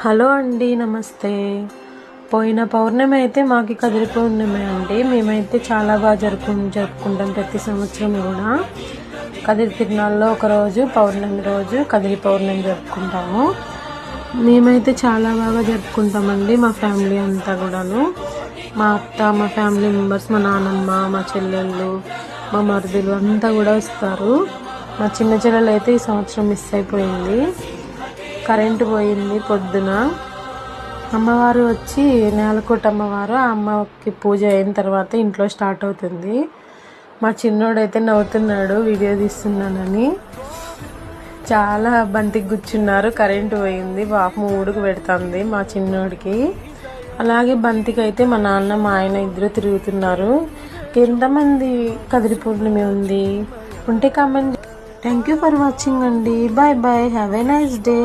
Hello అండి, నమస్తే. పోయిన పౌర్ణమి అయితే మాకు కదిరి పౌర్ణమి అండి. మేమైతే చాలా బాగా జరుపుకుంటాం ప్రతి సంవత్సరం కూడా. కదిరి తిరునాళ్ళలో ఒకరోజు పౌర్ణమి రోజు కదిరి పౌర్ణమి జరుపుకుంటాము. మేమైతే చాలా బాగా జరుపుకుంటామండి, మా ఫ్యామిలీ అంతా కూడాను. మా అత్త, మా ఫ్యామిలీ మెంబర్స్, మా నాన్నమ్మ, మా చెల్లెళ్ళు, మా మరుదులు అంతా కూడా వస్తారు. మా చిన్న చెల్లెలు అయితే ఈ సంవత్సరం మిస్ అయిపోయింది. కరెంటు పోయింది పొద్దున. అమ్మవారు వచ్చి నేలకోట అమ్మవారు, ఆ అమ్మకి పూజ అయిన తర్వాత ఇంట్లో స్టార్ట్ అవుతుంది. మా చిన్నోడైతే నవ్వుతున్నాడు వీడియో తీస్తున్నానని. చాలా బంతికి కూర్చున్నారు, కరెంటు పోయింది, పాపం ఊడుకు పెడుతుంది మా చిన్నోడికి. అలాగే బంతికి అయితే మా నాన్న మా ఆయన ఇద్దరు తిరుగుతున్నారు. ఎంతమంది కదిరి పూర్ణిమ ఉంది ఉంటే comment. Thank you for watching అండి. Bye bye, have a nice day.